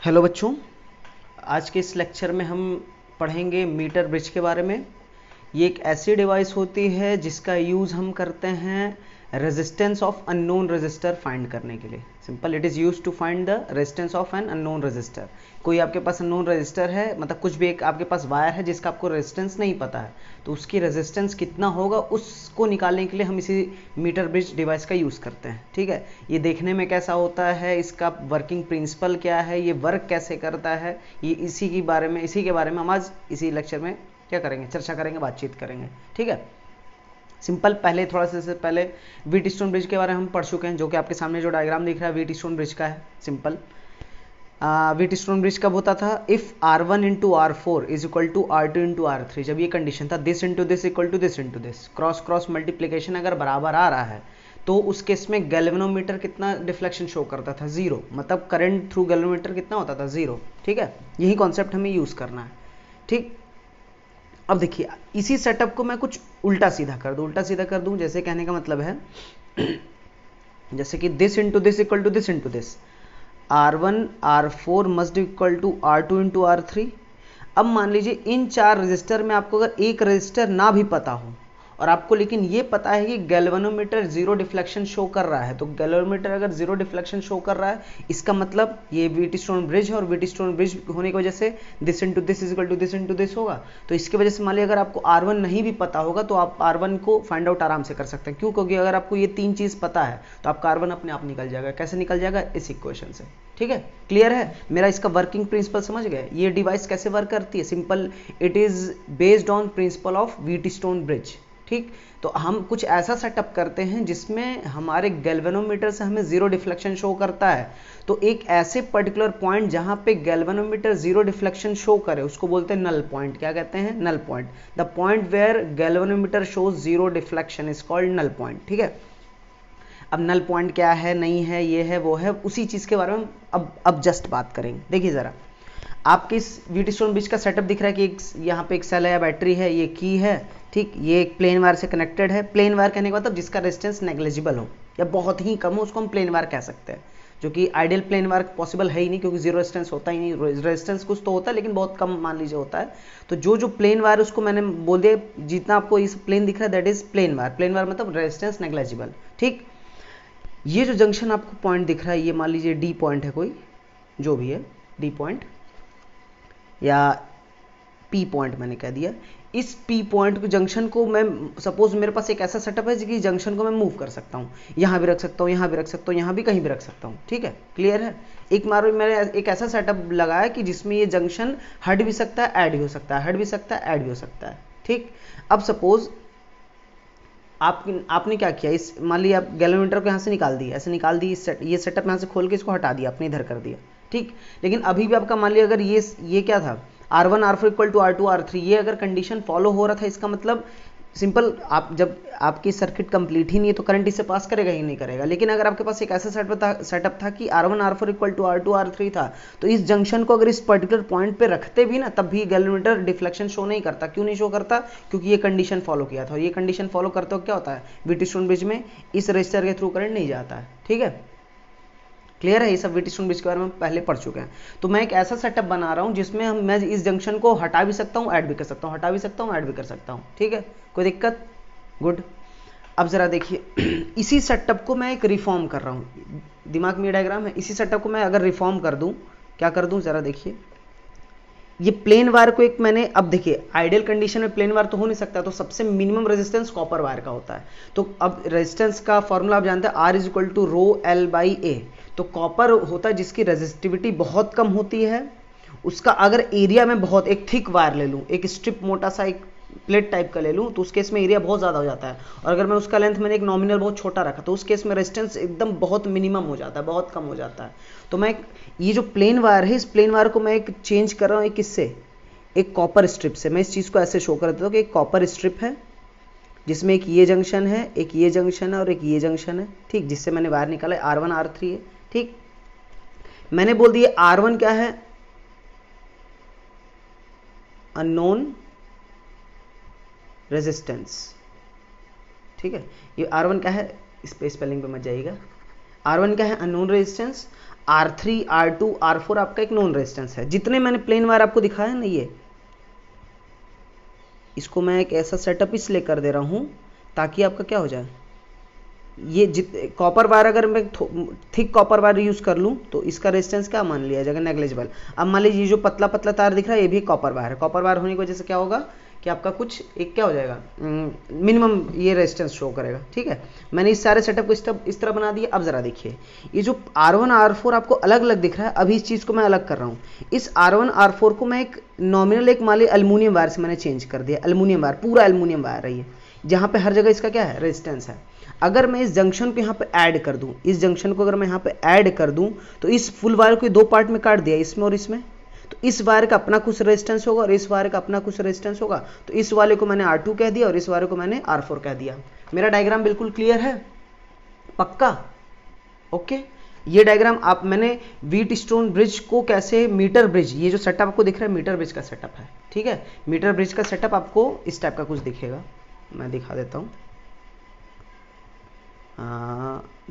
Hello बच्चों, आज के इस लेक्चर में हम पढ़ेंगे मीटर ब्रिज के बारे में। ये एक ऐसी डिवाइस होती है जिसका यूज़ हम करते हैं resistance of unknown resistor find करने के लिए। Simple, it is use to find the resistance of an unknown resistor. कोई आपके पास अननोन रेजिस्टर है, मतलब कुछ भी एक आपके पास वायर है जिसका आपको रेजिस्टेंस नहीं पता है, तो उसकी रेजिस्टेंस कितना होगा उसको निकालने के लिए हम इसी मीटर ब्रिज डिवाइस का यूज़ करते हैं। ठीक है, ये देखने में कैसा होता है, इसका वर्किंग प्रिंसिपल क्या है, ये वर्क कैसे करता है, ये इसी के बारे में हम आज इसी लेक्चर में क्या करेंगे, चर्चा करेंगे, बातचीत करेंगे। ठीक है, सिंपल, पहले थोड़ा सा से पहले व्हीटस्टोन ब्रिज के बारे में हम पढ़ चुके हैं, जो कि आपके सामने जो डायग्राम दिख रहा है व्हीटस्टोन ब्रिज का है। सिंपल, व्हीटस्टोन ब्रिज कब होता था? If R1 into R4 is equal to R2 into R3, जब ये कंडीशन था this into this equal to this into this, cross cross multiplication अगर बराबर आ रहा है तो उस केस में गैल्वेनोमीटर कितना डिफ्लेक्शन शो करता था? जीरो, मतलब करंट थ्रू गैल्वेनोमीटर कितना होता था? जीरो। ठीक है, यही कॉन्सेप्ट हमें यूज करना है। ठीक, अब देखिए इसी सेटअप को मैं कुछ उल्टा सीधा कर दूं, जैसे कहने का मतलब है जैसे कि this into this equal to this into this, R1 R4 must equal to R2 into R3। अब मान लीजिए इन चार रजिस्टर में आपको अगर एक रजिस्टर ना भी पता हो और आपको लेकिन ये पता है कि गैल्वेनोमीटर जीरो डिफ्लेक्शन शो कर रहा है, तो गैल्वेनोमीटर अगर जीरो डिफ्लेक्शन शो कर रहा है इसका मतलब ये व्हीटस्टोन ब्रिज है, और व्हीटस्टोन ब्रिज होने की वजह से this into this is equal to this into this होगा। तो इसकी वजह से मान लीजिए अगर आपको R1 नहीं भी पता होगा तो आप R1 को फाइंड आउट आराम से कर सकते हैं। क्यों? क्योंकि अगर आपको ये तीन चीज़ पता है तो आपका R1 अपने आप निकल जाएगा। कैसे निकल जाएगा? इस इक्वेशन से। ठीक है, क्लियर है? मेरा इसका वर्किंग प्रिंसिपल समझ गए? ये डिवाइस कैसे वर्क करती है? Simple, it is based on principle of Wheatstone bridge. ठीक, तो हम कुछ ऐसा सेटअप करते हैं जिसमें हमारे गैल्वेनोमीटर से हमें जीरो डिफ्लेक्शन शो करता है। तो एक ऐसे पर्टिकुलर पॉइंट जहां पे गैल्वेनोमीटर जीरो डिफ्लेक्शन शो करे उसको बोलते हैं नल पॉइंट। क्या कहते हैं? Null point. The point where galvanometer shows zero deflection is called null point. ठीक है, अब नल पॉइंट क्या है, नहीं है, ये है, वो है, उसी चीज के बारे में अब जस्ट बात करेंगे। देखिए जरा, आपके इस व्हीटस्टोन ब्रिज का सेटअप दिख रहा है कि एक यहाँ पे एक सेल है या बैटरी है, ये की है। ठीक, ये एक प्लेन वायर से कनेक्टेड है। प्लेन वायर कहने का मतलब जिसका रेजिस्टेंस नेग्लिजिबल हो या बहुत ही कम हो उसको हम प्लेन वायर कह सकते हैं, जो कि आइडियल प्लेन वायर पॉसिबल है ही नहीं, क्योंकि जीरो रेजिस्टेंस होता ही नहीं। रेजिस्टेंस कुछ तो होता है लेकिन बहुत कम मान लीजिए होता है। तो जो प्लेन वायर उसको मैंने बोल दिया, जितना आपको इस प्लेन दिख रहा है that is plain wire. Plain wire मतलब रेजिस्टेंस नेग्लिजिबल। ठीक, ये जो जंक्शन आपको पॉइंट दिख रहा है, ये मान लीजिए डी पॉइंट है, कोई जो भी है, डी पॉइंट या पी पॉइंट मैंने कह दिया। इस पी पॉइंट को, जंक्शन को मैं, सपोज मेरे पास एक ऐसा सेटअप है कि जंक्शन को मैं मूव कर सकता हूँ, यहाँ भी रख सकता हूँ, यहाँ भी रख सकता हूँ, यहाँ भी कहीं भी रख सकता हूँ। ठीक है, क्लियर है? एक मारो मैंने एक ऐसा सेटअप लगाया कि जिसमें ये जंक्शन हट भी सकता है, ऐड भी हो सकता है, हट भी सकता है, ऐड भी हो सकता है। ठीक, अब सपोज आपने क्या किया, इस मान लिया आप गैल्वेनोमीटर को यहाँ से निकाल दिया, ऐसे निकाल दी, ये सेटअप यहाँ से खोल के इसको हटा दिया, आपने इधर कर दिया। ठीक, लेकिन अभी भी आपका मान लिया अगर ये क्या था, R1 R4 equal to R2 R3, ये अगर कंडीशन फॉलो हो रहा था, इसका मतलब सिंपल, आप जब आपकी सर्किट कंप्लीट ही नहीं है तो करंट इससे पास करेगा ही नहीं करेगा। लेकिन अगर आपके पास एक ऐसा सेटअप था कि R1 R4 equal to R2 R3 था, तो इस जंक्शन को अगर इस पर्टिकुलर पॉइंट पे रखते भी ना, तब भी गैल्वेनोमीटर डिफ्लेक्शन शो नहीं करता। क्यों नहीं शो करता? क्योंकि ये कंडीशन फॉलो किया था, और ये कंडीशन फॉलो करते हो क्या होता है, व्हीटस्टोन ब्रिज में इस रजिस्टर के थ्रू करंट नहीं जाता है। ठीक है, क्लियर है? ये सब व्हीटस्टोन ब्रिज के बारे में पहले पढ़ चुके हैं। तो मैं एक ऐसा सेटअप बना रहा हूं जिसमें मैं इस जंक्शन को हटा भी सकता हूं, ऐड भी कर सकता हूं, हटा भी सकता हूं, ऐड भी कर सकता हूं। ठीक है, कोई दिक्कत? गुड। अब जरा देखिए इसी सेटअप को मैं एक रिफॉर्म कर रहा हूं, दिमाग में ये डायग्राम है। इसी सेटअप को मैं अगर रिफॉर्म कर दूं, क्या कर दूं, जरा देखिए, ये प्लेन वायर को एक मैंने, अब देखिए आइडियल कंडीशन में प्लेन वायर तो हो नहीं सकता, तो सबसे मिनिमम रेजिस्टेंस कॉपर वायर का होता है। तो अब रेजिस्टेंस का फॉर्मूला आप जानते हैं, R is equal to rho L by A. तो कॉपर होता है जिसकी रेजिस्टिविटी बहुत कम होती है, उसका अगर एरिया में बहुत, एक थिक वायर ले लूँ, एक स्ट्रिप मोटा सा एक प्लेट टाइप का ले लूँ, तो उस केस में एरिया बहुत ज़्यादा हो जाता है। और अगर मैं उसका लेंथ मैंने एक नॉमिनल बहुत छोटा रखा तो उस केस में रेजिस्टेंस एकदम बहुत मिनिमम हो जाता है, बहुत कम हो जाता है। तो मैं ये जो प्लेन वायर है, इस प्लेन वायर को मैं एक चेंज कर रहा हूँ, एक किससे, एक कॉपर स्ट्रिप से। मैं इस चीज़ को ऐसे शो कर देता हूँ कि एक कॉपर स्ट्रिप है जिसमें एक ये जंक्शन है, एक ये जंक्शन है और एक ये जंक्शन है। ठीक, जिससे मैंने वायर निकाला R1 R3 है। ठीक, मैंने बोल दिया R1 क्या है, अननोन रेजिस्टेंस। ठीक है, ये R1 क्या है, इस पे स्पेलिंग पे मत जाइएगा। R1 क्या है, unknown resistance. R3 R2 R4 आपका एक नॉन रेजिस्टेंस है। जितने मैंने प्लेन वायर आपको दिखाया है ना, ये इसको मैं एक ऐसा सेटअप इसलिए कर दे रहा हूं ताकि आपका क्या हो जाए, ये कॉपर वायर अगर मैं थिक कॉपर वायर यूज कर लूं तो इसका रेजिस्टेंस क्या मान लिया जाएगा, नेग्लिजिबल। अब मान लीजिए ये जो पतला पतला तार दिख रहा है ये भी कॉपर वायर है। कॉपर वायर होने की वजह से क्या होगा कि आपका कुछ एक क्या हो जाएगा, मिनिमम ये रेजिस्टेंस शो करेगा। ठीक है, मैंने इस सारे सेटअप को इस तरह बना दिया। अब जरा देखिए, ये जो R1 R4 आपको अलग अलग दिख रहा है, अभी इस चीज को मैं अलग कर रहा हूँ। इस R1 R4 को मैं एक नॉमिनल एक मान ली एल्यूमिनियम वायर से मैंने चेंज कर दिया। एल्यूमिनियम वायर, पूरा एल्यूमिनियम वायर है ये, जहां पे हर जगह इसका क्या है, रेजिस्टेंस है। अगर मैं इस जंक्शन को यहाँ पे ऐड कर दूं, इस जंक्शन को अगर मैं यहाँ पे ऐड कर दूं तो इस फुल वायर को दो पार्ट में काट दिया, इसमें और इसमें, तो इस वायर का अपना कुछ रेजिस्टेंस होगा और इस वायर का अपना कुछ रेजिस्टेंस होगा। तो इस वाले को मैंने R2 कह दिया और इस वाले को मैंने R4 कह दिया। मेरा डायग्राम बिल्कुल क्लियर है, पक्का? ओके, ये डायग्राम आप मैंने व्हीट स्टोन ब्रिज को कैसे, मीटर ब्रिज, ये जो सेटअप आपको दिख रहा है मीटर ब्रिज का सेटअप है। ठीक है, मीटर ब्रिज का सेटअप आपको इस टाइप का कुछ दिखेगा, मैं दिखा देता हूँ।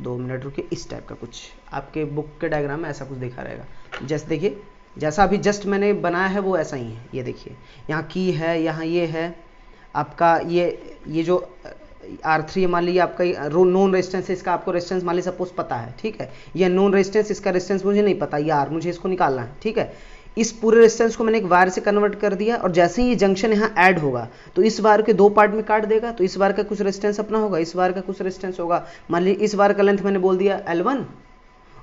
2 मिनट रुकिए, इस टाइप का कुछ आपके बुक के डायग्राम में ऐसा कुछ दिखा रहेगा। जैसे देखिए, जैसा अभी जस्ट मैंने बनाया है वो ऐसा ही है। ये देखिए, यहाँ की है, यहाँ ये है आपका, ये जो R3 मान लीजिए आपका नॉन रेजिस्टेंस है, इसका आपको रेजिस्टेंस मान लीजिए सपोज पता है। ठीक है, ये नॉन रेजिस्टेंस, इसका रेजिस्टेंस मुझे नहीं पता, ये R, मुझे इसको निकालना है। ठीक है, इस पूरे रेजिस्टेंस को मैंने एक वायर से कन्वर्ट कर दिया और जैसे ही ये जंक्शन यहाँ ऐड होगा तो इस वायर के दो पार्ट में काट देगा। तो इस वायर का कुछ रेजिस्टेंस अपना होगा, इस वायर का कुछ रेजिस्टेंस होगा। मान लीजिए इस वायर का लेंथ मैंने बोल दिया L1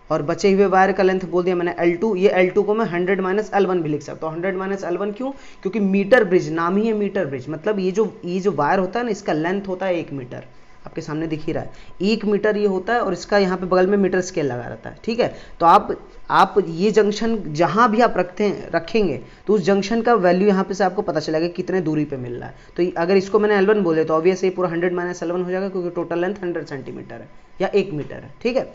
और बचे हुए वायर का लेंथ बोल दिया मैंने L2। ये L2 को मैं 100 - L1 भी लिख सकता हूँ। 100 - L1 क्यों? क्योंकि मीटर ब्रिज, नाम ही है मीटर ब्रिज, मतलब ये जो वायर होता है ना, इसका लेंथ होता है 1 मीटर। आपके सामने दिख ही रहा है 1 मीटर ये होता है और इसका यहाँ पे बगल में मीटर स्केल लगा रहता है। ठीक है, तो आप ये जंक्शन जहाँ भी आप रखेंगे तो उस जंक्शन का वैल्यू यहाँ पे से आपको पता चलेगा कितने दूरी पे मिल रहा है। तो अगर इसको मैंने L1 बोले तो ऑब्वियस ये पूरा 100 - L1 हो जाएगा, क्योंकि टोटल लेंथ 100 सेंटीमीटर है या 1 मीटर है। ठीक है,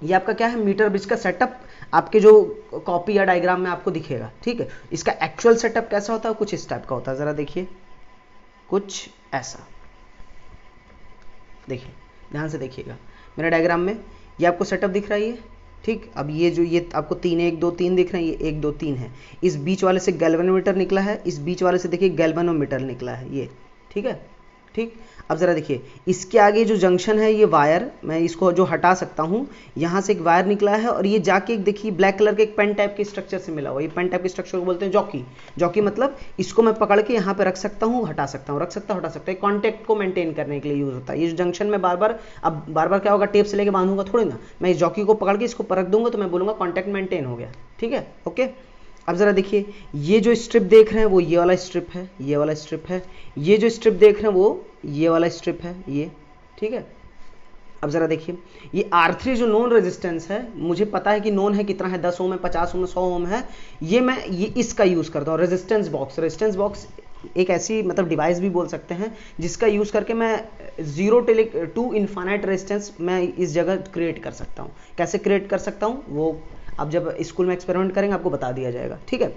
ये आपका क्या है, मीटर ब्रिज का सेटअप आपके जो कॉपी या डायग्राम में आपको दिखेगा। ठीक है, इसका एक्चुअल सेटअप कैसा होता है, कुछ इस टाइप का होता है। जरा देखिए, कुछ ऐसा देखिए, ध्यान से देखिएगा मेरा डायग्राम में, ये आपको सेटअप दिख रहा है ये। ठीक, अब ये आपको 3 1 2 3 दिख रहे हैं, ये 1 2 3 है। इस बीच वाले से गैल्वेनोमीटर निकला है, इस बीच वाले से देखिए गैल्वेनोमीटर निकला है ये। ठीक है, ठीक। अब जरा देखिए, इसके आगे जो जंक्शन है, ये वायर मैं इसको जो हटा सकता हूँ, यहाँ से एक वायर निकला है और ये जाके एक देखिए ब्लैक कलर के एक पेन टाइप के स्ट्रक्चर से मिला हुआ। ये पेन टाइप के स्ट्रक्चर को बोलते हैं जॉकी। जॉकी मतलब इसको मैं पकड़ के यहाँ पे रख सकता हूँ, हटा सकता हूँ, रख सकता हूँ, हटा सकता हूँ। कॉन्टैक्ट को मेंटेन करने के लिए यूज होता है। ये जो जंक्शन में बार बार क्या होगा, टेप से लेके बांधूंगा थोड़ी ना, मैं इस जॉकी को पकड़ के इसको परख दूंगा तो मैं बोलूंगा कॉन्टैक्ट मेंटेन हो गया। ठीक है, ओके। अब जरा देखिए, ये जो स्ट्रिप देख रहे हैं वो ये वाला स्ट्रिप है, ये वाला स्ट्रिप है। ये जो स्ट्रिप देख रहे हैं वो ये वाला स्ट्रिप है, ये। ठीक है, अब जरा देखिए, ये R3 जो नॉन रेजिस्टेंस है, मुझे पता है कि नॉन है कितना है, 10 ओम है, 50 ओम है, 100 ओम है। ये इसका यूज करता हूँ, रेजिस्टेंस बॉक्स। रेजिस्टेंस बॉक्स एक ऐसी मतलब डिवाइस भी बोल सकते हैं जिसका यूज करके मैं 0 to इन्फाइनाइट रेजिस्टेंस मैं इस जगह क्रिएट कर सकता हूँ। कैसे क्रिएट कर सकता हूँ वो अब जब स्कूल में एक्सपेरिमेंट करेंगे आपको बता दिया जाएगा। ठीक है,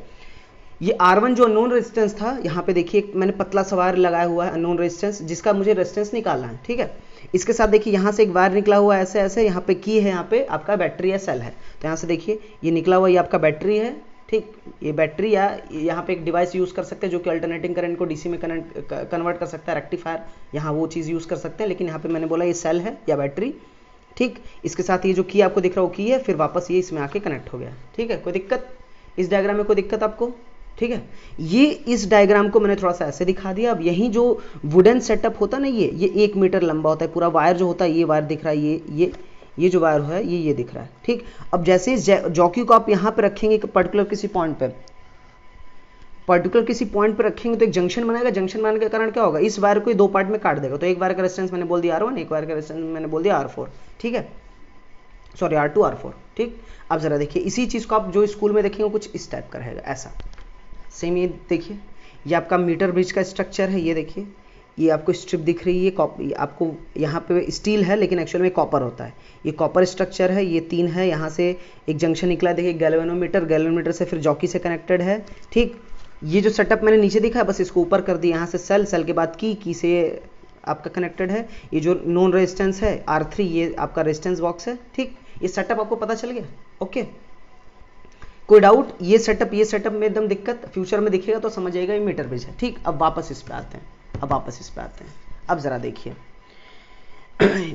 ये R1 जो अननोन रेजिस्टेंस था, यहाँ पे देखिए मैंने पतला सा वायर लगाया हुआ है, अननोन रेजिस्टेंस, जिसका मुझे रेजिस्टेंस निकालना है। ठीक है, इसके साथ देखिए यहाँ से एक वायर निकला हुआ है ऐसे ऐसे, यहाँ पे की है, यहाँ पे आपका बैटरी या सेल है। तो यहाँ से देखिए ये निकला हुआ, ये आपका बैटरी है। ठीक, ये बैटरी या यहाँ पे एक डिवाइस यूज कर सकते हैं जो कि अल्टरनेटिंग करंट को डीसी में कन्वर्ट कर सकता है, रेक्टिफायर, यहाँ वो चीज़ यूज कर सकते हैं। लेकिन यहाँ पे मैंने बोला ये सेल है या बैटरी। ठीक, इसके साथ ये जो की आपको दिख रहा है वो की है, फिर वापस ये इसमें आके कनेक्ट हो गया। ठीक है, कोई दिक्कत इस डायग्राम में, कोई दिक्कत आपको? ठीक है, ये इस डायग्राम को मैंने थोड़ा सा ऐसे दिखा दिया। अब यही जो वुडन सेटअप होता है ना, ये 1 मीटर लंबा होता है पूरा वायर जो होता है, ये वायर दिख रहा है, ये जो वायर है ये दिख रहा है। ठीक, अब जैसे इस जॉकी को आप यहाँ पे रखेंगे पर्टिकुलर किसी पॉइंट पे रखेंगे तो एक जंक्शन बनाएगा। जंक्शन बनाने के कारण क्या होगा, इस वायर को 2 पार्ट में काट देगा। तो एक वायर का रेजिस्टेंस मैंने बोल दिया R1, एक वायर का रेजिस्टेंस मैंने बोल दिया R4। ठीक है, सॉरी R2 R4। ठीक, अब जरा देखिए, इसी चीज को आप जो स्कूल में देखेंगे कुछ इस टाइप का रहेगा, ऐसा सेम। ये देखिए, ये आपका मीटर ब्रिज का स्ट्रक्चर है। ये देखिए, ये आपको स्ट्रिप दिख रही है, आपको यहाँ पे स्टील है लेकिन एक्चुअल में कॉपर होता है। ये कॉपर स्ट्रक्चर है, ये 3 है। यहाँ से एक जंक्शन निकला, देखिए गैल्वेनोमीटर से फिर जॉकी से कनेक्टेड है। ठीक, ये जो सेटअप मैंने नीचे दिखा है बस इसको ऊपर कर दिया। यहाँ से सेल के बाद की से आपका कनेक्टेड है। ये जो नॉन रेजिस्टेंस है R3, ये आपका रेजिस्टेंस बॉक्स है। ठीक, ये सेटअप आपको पता चल गया? ओके, कोई डाउट? ये सेटअप में एकदम दिक्कत फ्यूचर में दिखेगा तो समझिएगा ये मीटर ब्रिज है। ठीक, अब वापस इस पे आते हैं। अब जरा देखिए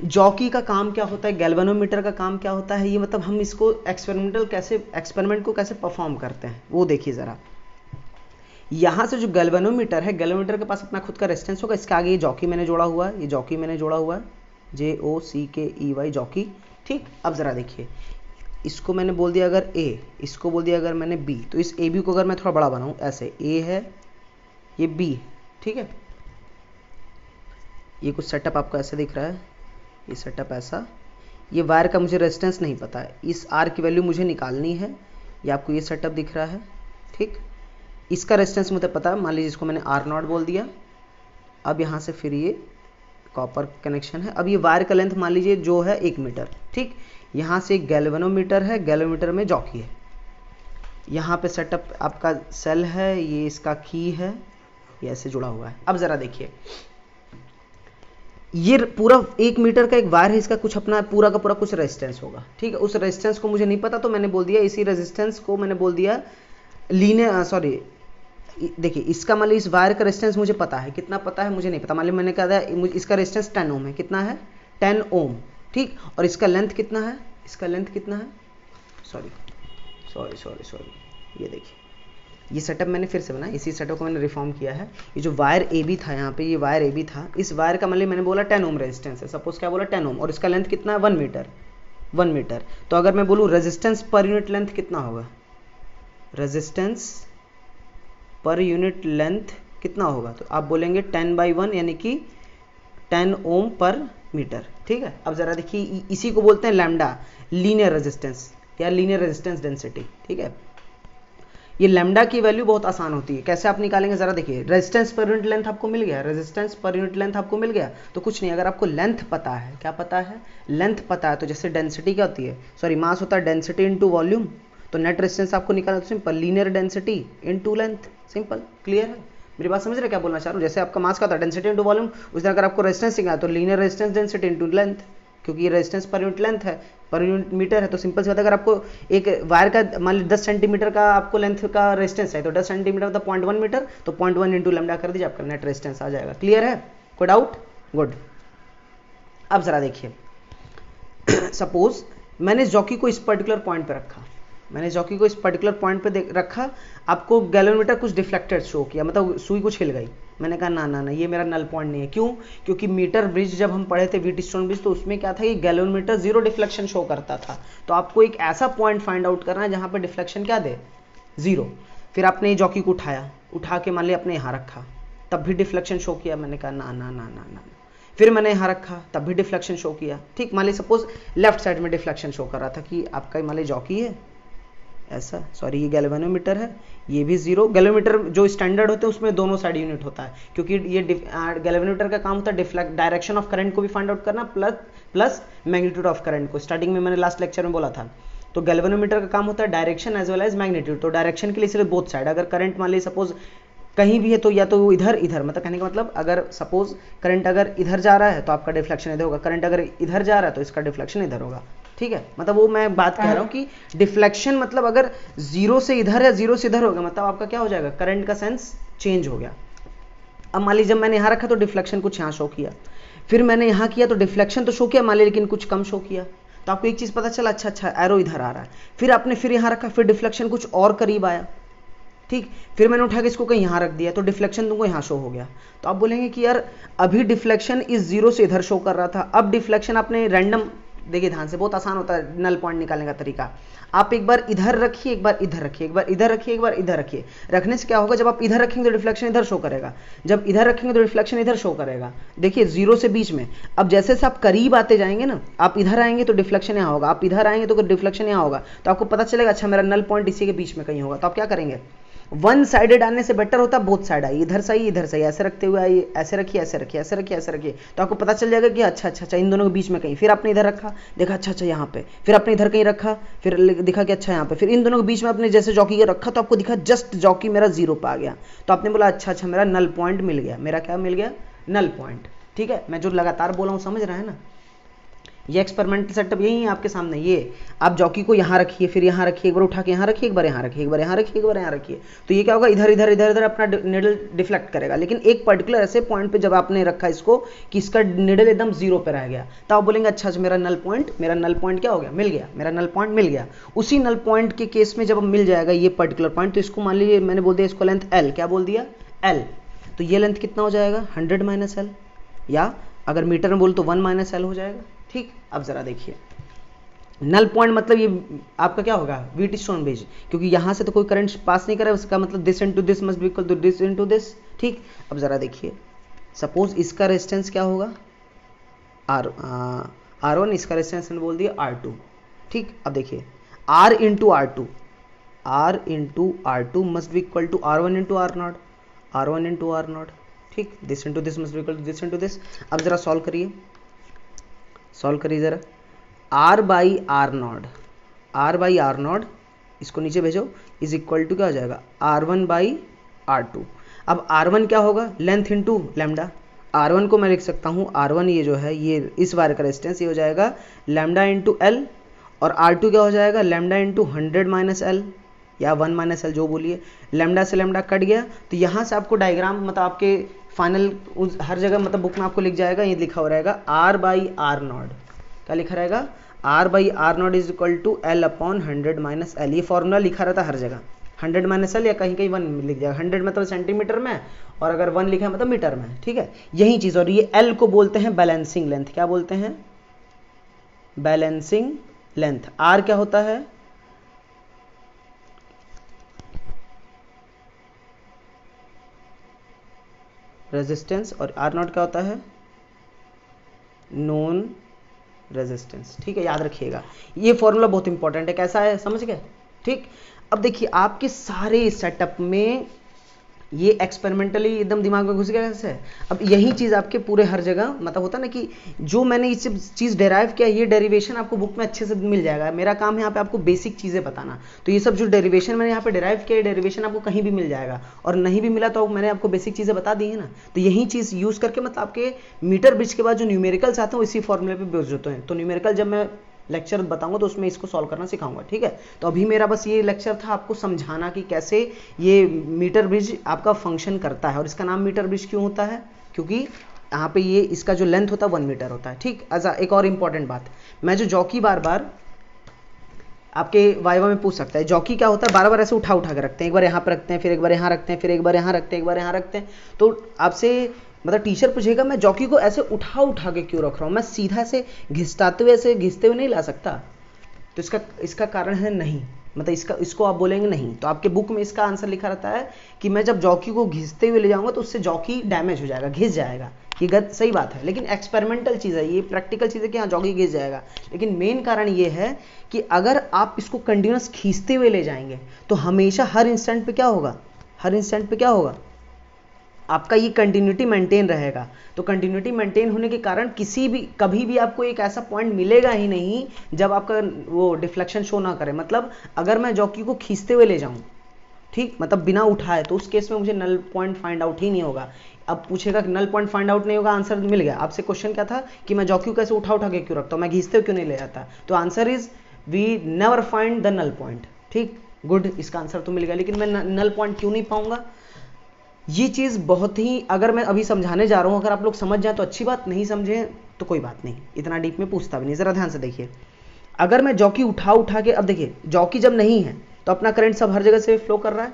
जॉकी का काम क्या होता है, गैल्वेनोमीटर का काम क्या होता है, ये मतलब हम इसको एक्सपेरिमेंट को कैसे परफॉर्म करते हैं वो देखिए जरा। यहां से जो गैल्वेनोमीटर है, गैल्वेनोमीटर के पास अपना खुद का रेजिस्टेंस होगा, इसके आगे ये जॉकी मैंने जोड़ा हुआ है, JOCKEY जॉकी। ठीक, अब जरा देखिए, इसको मैंने बोल दिया अगर A, इसको बोल दिया अगर मैंने B, तो इस AB को अगर मैं थोड़ा बड़ा बनाऊं, ऐसे A है, ये B, ठीक है, ये कुछ सेटअप आपको ऐसे दिख रहा है, ये सेटअप ऐसा, ये वायर का मुझे रेजिस्टेंस नहीं पता है, इस R की वैल्यू मुझे निकालनी है, ये आपको ये सेटअप दिख रहा है। ठीक, इसका रेजिस्टेंस मुझे पता है, मान लीजिए इसको मैंने R0 बोल दिया। अब यहाँ से फिर ये कॉपर कनेक्शन है। अब ये वायर का लेंथ मान लीजिए जो है 1 मीटर। ठीक, यहाँ से एक गैल्वेनोमीटर है, गैल्वेनोमीटर में जॉकी है, यहाँ पे सेटअप आपका सेल है, ये इसका की है, ये ऐसे जुड़ा हुआ है। अब जरा देखिए, ये पूरा 1 मीटर का एक वायर है, इसका कुछ अपना पूरा का पूरा कुछ रेजिस्टेंस होगा। ठीक है, उस रेजिस्टेंस को मुझे नहीं पता तो मैंने बोल दिया, इसी रेजिस्टेंस को मैंने बोल दिया देखिए, इसका मान लीजिए इस वायर का रेजिस्टेंस मुझे पता है, कितना पता है मुझे नहीं पता, मान लीजिए मैंने कहा था इसका रेजिस्टेंस 10 ओम है, कितना है 10 ओम। ठीक, और इसका लेंथ कितना है, सॉरी, ये देखिए, ये सेटअप मैंने फिर से बनाया, इसी सेटअप को मैंने रिफॉर्म किया है। ये जो वायर AB था, यहाँ पे ये वायर AB था, इस वायर का मान लीजिए मैंने बोला 10 ओम रेजिस्टेंस है, सपोज क्या बोला 10 ओम, और इसका लेंथ कितना है 1 मीटर। तो अगर मैं बोलूँ रेजिस्टेंस पर यूनिट लेंथ कितना होगा, रेजिस्टेंस पर यूनिट लेंथ कितना होगा, तो आप बोलेंगे 10/1 यानी कि 10 ओम पर मीटर। ठीक है, अब जरा देखिए, इसी को बोलते हैं लैम्डा, लीनियर रेजिस्टेंस या लीनियर रेजिस्टेंस डेंसिटी। ठीक है, ये लैम्डा की वैल्यू बहुत आसान होती है, कैसे आप निकालेंगे जरा देखिए। रेजिस्टेंस पर यूनिट लेंथ आपको मिल गया, तो कुछ नहीं, अगर आपको लेंथ पता है, क्या पता है, लेंथ पता है, तो जैसे डेंसिटी क्या होती है, मास होता है डेंसिटी इनटू वॉल्यूम, तो नेट रेजिस्टेंस आपको निकालना तो simple, linear density into length, simple, clear है मेरी बात, समझ रहे क्या बोलना चाह रहा हूँ। जैसे आपका मास का होता है डेंसिटी इनटू वॉल्यूम, उस तरह अगर आपको रेजिस्टेंस निकालना तो linear resistance density into length, क्योंकि ये रेजिस्टेंस पर यूनिट लेंथ है, पर यूनिट मीटर है, तो सिंपल सी बात है, अगर आपको एक वायर का मान लीजिए 10 सेंटीमीटर का आपको लेंथ का रेजिस्टेंस है, तो 10 सेंटीमीटर मतलब 0.1 मीटर, तो 0.1 इंटू लैम्डा कर दीजिए, आपका नेट रेजिस्टेंस आ जाएगा। क्लियर है, कोई डाउट? गुड। अब जरा देखिए, सपोज मैंने जॉकी को इस पर्टिकुलर पॉइंट पे रखा, आपको गैल्वेनोमीटर कुछ डिफ्लेक्टेड शो किया, मतलब सुई कुछ हिल गई, मैंने कहा ना ये मेरा नल पॉइंट नहीं है। क्यों? क्योंकि मीटर ब्रिज जब हम पढ़े थे, व्हीटस्टोन ब्रिज, तो उसमें क्या था कि गैल्वेनोमीटर 0 डिफ्लेक्शन शो करता था। तो आपको एक ऐसा पॉइंट फाइंड आउट करना है जहां पर डिफ्लेक्शन क्या दे, 0। फिर आपने ये जॉकी को उठा के मान लिया अपने यहाँ रखा, तब भी डिफ्लेक्शन शो किया, मैंने कहा ना। फिर मैंने यहाँ रखा, तब भी डिफ्लेक्शन शो किया। ठीक, मान लीजिए सपोज लेफ्ट साइड में डिफ्लेक्शन शो कर रहा था कि आपका मान लीजिए जॉकी है ऐसा, ये गैल्वेनोमीटर है, ये भी 0। गैल्वेनोमीटर जो स्टैंडर्ड होते हैं उसमें दोनों साइड यूनिट होता है, क्योंकि ये गैल्वेनोमीटर का काम होता है डायरेक्शन ऑफ करंट को भी फाइंड आउट करना, प्लस मैग्नीट्यूड ऑफ करंट को। स्टार्टिंग में मैंने लास्ट लेक्चर में बोला था, तो गैल्वेनोमीटर का काम होता है direction as well as magnitude. तो डायरेक्शन के लिए सिर्फ बोथ साइड, अगर करंट मान लीजिए सपोज कहीं भी है तो या तो इधर, मतलब कहने का मतलब अगर सपोज करंट अगर इधर जा रहा है तो आपका डिफ्लेक्शन इधर होगा, करंट अगर इधर जा रहा है तो इसका डिफ्लेक्शन इधर होगा। ठीक है, मतलब वो मैं बात कह रहा हूँ कि डिफ्लेक्शन मतलब अगर 0 से इधर या 0 से इधर होगा, मतलब आपका क्या हो जाएगा, करंट का सेंस चेंज हो गया। अब मान लीजिए जब मैंने यहाँ रखा तो डिफ्लेक्शन कुछ यहाँ शो किया, फिर मैंने यहाँ किया तो डिफ्लेक्शन तो शो किया मान लीजिए, लेकिन कुछ कम शो किया। तो आपको एक चीज़ पता चला, अच्छा एरो इधर आ रहा है। फिर आपने फिर यहाँ रखा, फिर डिफ्लेक्शन कुछ और करीब आया। ठीक, फिर मैंने उठा के इसको कहीं यहाँ रख दिया तो डिफ्लेक्शन तुमको यहाँ शो हो गया। तो आप बोलेंगे कि यार अभी डिफ्लेक्शन इस 0 से इधर शो कर रहा था, अब डिफ्लेक्शन आपने रैंडम, देखिए ध्यान से, बहुत आसान होता है नल पॉइंट निकालने का तरीका। आप एक बार इधर रखिए, एक बार इधर रखिए, एक बार इधर रखिए, एक बार इधर रखिए। रखने से क्या होगा, जब आप इधर रखेंगे तो डिफ्लेक्शन इधर शो करेगा, जब इधर रखेंगे तो डिफ्लेक्शन इधर शो करेगा। देखिए 0 से बीच में, अब जैसे आप करीब आते जाएंगे ना, आप इधर आएंगे तो डिफ्लेक्शन यहाँ होगा, आप इधर आएंगे तो डिफ्लेक्शन यहाँ होगा। तो आपको पता चलेगा अच्छा मेरा नल पॉइंट इसी के बीच में कहीं होगा। तो आप क्या करेंगे, वन साइडेड आने से बेटर होता है बोथ साइड आइए, इधर सही इधर सही, ऐसे रखते हुए आइए, ऐसे रखिए ऐसे रखिए, ऐसे रखिए ऐसे रखिए। तो आपको पता चल जाएगा कि अच्छा इन दोनों के बीच में कहीं। फिर आपने इधर रखा, देखा अच्छा यहाँ पे, फिर आपने इधर कहीं रखा, फिर दिखा कि अच्छा यहाँ पे, फिर इन दोनों के बीच में आपने जैसे जॉकी के रखा तो आपको दिखा जस्ट जॉकी मेरा 0 पे आ गया। तो आपने बोला अच्छा मेरा नल पॉइंट मिल गया, मेरा क्या मिल गया, नल पॉइंट। ठीक है, मैं जो लगातार बोला हूँ समझ रहा है ना, ये एक्सपेरिमेंटल सेटअप यही है आपके सामने। ये आप जॉकी को यहाँ रखिए, फिर यहाँ रखिए, एक बार उठा के यहाँ रखिए, एक बार यहाँ रखिए, एक बार यहाँ रखिए, एक बार यहाँ रखिए, तो ये क्या होगा, इधर इधर इधर इधर अपना निडल डिफ्लेक्ट करेगा। लेकिन एक पर्टिकुलर ऐसे पॉइंट पे जब आपने रखा इसको कि इसका निडल एकदम जीरो पे रह गया, तो आप बोलेंगे अच्छा मेरा नल पॉइंट क्या हो गया, मिल गया, मेरा नल पॉइंट मिल गया। उसी नल पॉइंट के केस में जब मिल जाएगा ये पर्टिकुलर पॉइंट, तो इसको मान लीजिए मैंने बोल दिया इसको लेंथ एल, क्या बोल दिया एल, तो ये लेंथ कितना हो जाएगा 100 माइनस एल, या अगर मीटर में बोल तो 1 माइनस एल हो जाएगा। ठीक, अब जरा देखिए नल पॉइंट मतलब ये आपका क्या होगा व्हीटस्टोन ब्रिज, क्योंकि यहां से तो कोई करंट पास नहीं कर रहा है, उसका मतलब this into this must be equal to this into this. ठीक, अब जरा देखिए सपोज इसका रेजिस्टेंस क्या होगा R1, इसका रेजिस्टेंस मैंने बोल दिया R2। ठीक, अब देखिए R into R2 must be equal to R1 into R naught. ठीक, this into this must be equal to this into this. अब जरा सॉल्व करिए जरा, R बाई आर नॉट इसको नीचे भेजो इज इक्वल टू क्या हो जाएगा R1 बाई R2। अब R1 क्या होगा लेंथ इंटू लैम्डा, R1 को मैं लिख सकता हूँ R1 ये जो है ये इस वायर का रेजिस्टेंस ये हो जाएगा लैम्डा इंटू एल, और R2 क्या हो जाएगा लैम्डा इंटू 100 माइनस एल या 1 माइनस एल जो बोलिए, लैम्डा से लैम्डा कट गया। तो यहाँ से आपको डायग्राम मतलब आपके फाइनल हर जगह मतलब बुक में आपको लिख जाएगा, ये लिखा हो रहेगा R बाई आर नॉट, क्या लिखा रहेगा R by R naught is equal to L upon 100 minus L. ये फॉर्मूला लिखा रहता है हर जगह 100 माइनस एल, या कहीं कहीं 1 लिख जाएगा, 100 मतलब सेंटीमीटर में और अगर 1 लिखा है मतलब मीटर में। ठीक है, यही चीज़। और ये एल को बोलते हैं बैलेंसिंग लेंथ, क्या बोलते हैं बैलेंसिंग लेंथ। आर क्या होता है रेजिस्टेंस, और आर नॉट क्या होता है नॉन रेजिस्टेंस। ठीक है, याद रखिएगा ये फॉर्मूला बहुत इंपॉर्टेंट है। कैसा है समझ गए। ठीक, अब देखिए आपके सारे सेटअप में ये एक्सपेरिमेंटली एकदम दिमाग में घुस गया कैसे। अब यही चीज़ आपके पूरे हर जगह मतलब होता है ना कि जो मैंने ये चीज़ डेराइव किया, ये डेरिवेशन आपको बुक में अच्छे से मिल जाएगा। मेरा काम है यहाँ पे आपको बेसिक चीज़ें बताना, तो ये सब जो डेरिवेशन मैंने यहाँ पे डेराइव किया, डेरिवेशन आपको कहीं भी मिल जाएगा, और नहीं भी मिला तो मैंने आपको बेसिक चीज़ें बता दी है ना। तो यही चीज़ यूज़ करके मतलब आपके मीटर ब्रिज के बाद जो न्यूमेरिकल्स आते हैं इसी फॉर्मूले पर बेस्ड होते हैं। तो न्यूमेरिकल जब मैं लेक्चर बताऊंगा तो उसमें इसको सॉल्व करना सिखाऊंगा। ठीक है, तो अभी मेरा बस ये लेक्चर था आपको समझाना कि कैसे ये मीटर ब्रिज आपका फंक्शन करता है। और इसका नाम मीटर ब्रिज क्यों होता है, क्योंकि यहाँ पे ये इसका जो लेंथ होता है 1 मीटर होता है। ठीक, अच्छा एक और इंपॉर्टेंट बात, मैं जो जॉकी बार बार आपके वाइवा में पूछ सकता है, जॉकी क्या होता है बार बार ऐसे उठा के रखते हैं, एक बार यहाँ पे रखते हैं, फिर एक बार यहाँ रखते हैं, फिर एक बार यहाँ रखते हैं, एक बार यहाँ रखते हैं। तो आपसे मतलब टीचर पूछेगा मैं जॉकी को ऐसे उठा के क्यों रख रहा हूँ, मैं सीधा से घिसते हुए नहीं ला सकता। तो इसका कारण है नहीं, मतलब इसको आप बोलेंगे नहीं, तो आपके बुक में इसका आंसर लिखा रहता है कि मैं जब जॉकी को घिसते हुए ले जाऊंगा तो उससे जॉकी डैमेज हो जाएगा, घिस जाएगा। ये सही बात है, लेकिन एक्सपेरिमेंटल चीज़ है, ये प्रैक्टिकल चीज़ है कि हाँ जॉकी घिस जाएगा। लेकिन मेन कारण ये है कि अगर आप इसको कंटिन्यूस खींचते हुए ले जाएंगे तो हमेशा हर इंस्टेंट पे क्या होगा आपका ये कंटिन्यूटी मेंटेन रहेगा। तो कंटिन्यूटी मेंटेन होने के कारण कभी भी आपको एक ऐसा पॉइंट मिलेगा ही नहीं जब आपका वो डिफ्लेक्शन शो ना करे। मतलब अगर मैं जॉकी को खींचते हुए ले जाऊं, ठीक, मतलब बिना उठाए, तो उस केस में मुझे नल पॉइंट फाइंड आउट ही नहीं होगा। अब पूछेगा कि नल पॉइंट फाइंड आउट नहीं होगा, आंसर मिल गया। आपसे क्वेश्चन क्या था कि मैं जॉकी को कैसे उठा के क्यों रखता हूँ, मैं घीसते हुए क्यों नहीं ले जाता। तो answer is we never find the null point. ठीक, गुड, इसका आंसर तो मिल गया, लेकिन मैं नल पॉइंट क्यों नहीं पाऊंगा। ये चीज़ बहुत ही, अगर मैं अभी समझाने जा रहा हूँ, अगर आप लोग समझ जाए तो अच्छी बात, नहीं समझे तो कोई बात नहीं, इतना डीप में पूछता भी नहीं। ज़रा ध्यान से देखिए, अगर मैं जॉकी उठा के, अब देखिए जॉकी जब नहीं है तो अपना करंट सब हर जगह से फ्लो कर रहा है,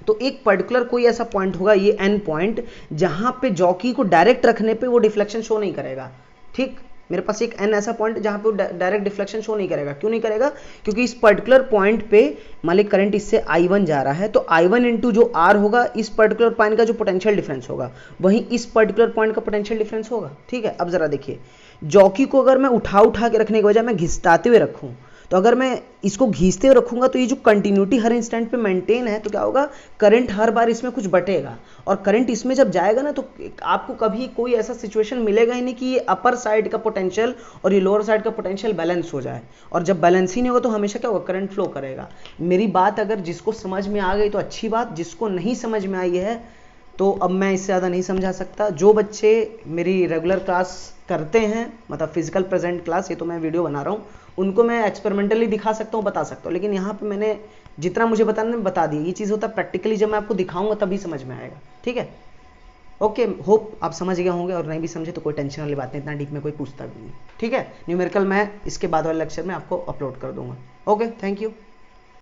तो एक पर्टिकुलर कोई ऐसा पॉइंट होगा, ये एन पॉइंट, जहां पे जॉकी को डायरेक्ट रखने पे वो डिफ्लेक्शन शो नहीं करेगा। ठीक, मेरे पास एक एन ऐसा पॉइंट जहां पे डायरेक्ट डिफ्लेक्शन शो नहीं करेगा। क्यों नहीं करेगा, क्योंकि इस पर्टिकुलर पॉइंट पे मान लीजिए करंट इससे I1 जा रहा है, तो I1 इंटू जो R होगा, इस पर्टिकुलर पॉइंट का जो पोटेंशियल डिफरेंस होगा वहीं इस पर्टिकुलर पॉइंट का पोटेंशियल डिफरेंस होगा। ठीक है, अब जरा देखिए, जॉकी को अगर मैं उठा के रखने के बजाय मैं घिसटाते हुए रखूं, तो अगर मैं इसको घींचते हुए रखूंगा तो ये जो कंटिन्यूटी हर इंस्टेंट पे मेंटेन है, तो क्या होगा, करंट हर बार इसमें कुछ बटेगा, और करंट इसमें जब जाएगा ना तो आपको कभी कोई ऐसा सिचुएशन मिलेगा ही नहीं कि ये अपर साइड का पोटेंशियल और ये लोअर साइड का पोटेंशियल बैलेंस हो जाए। और जब बैलेंस ही नहीं होगा तो हमेशा क्या होगा, करंट फ्लो करेगा। मेरी बात अगर जिसको समझ में आ गई तो अच्छी बात, जिसको नहीं समझ में आई है तो अब मैं इससे ज़्यादा नहीं समझा सकता। जो बच्चे मेरी रेगुलर क्लास करते हैं, मतलब फिजिकल प्रेजेंट क्लास, ये तो मैं वीडियो बना रहा हूँ, उनको मैं एक्सपेरिमेंटली दिखा सकता हूँ, बता सकता हूँ, लेकिन यहाँ पे मैंने जितना मुझे बताना है बता दिया। ये चीज़ होता है प्रैक्टिकली, जब मैं आपको दिखाऊंगा तभी समझ में आएगा। ठीक है, ओके, होप आप समझ गए होंगे, और नहीं भी समझे तो कोई टेंशन वाली बात नहीं, इतना डीप में कोई पूछता भी नहीं। ठीक है, न्यूमेरिकल मैं इसके बाद वाले लेक्चर में आपको अपलोड कर दूंगा। Okay, thank you.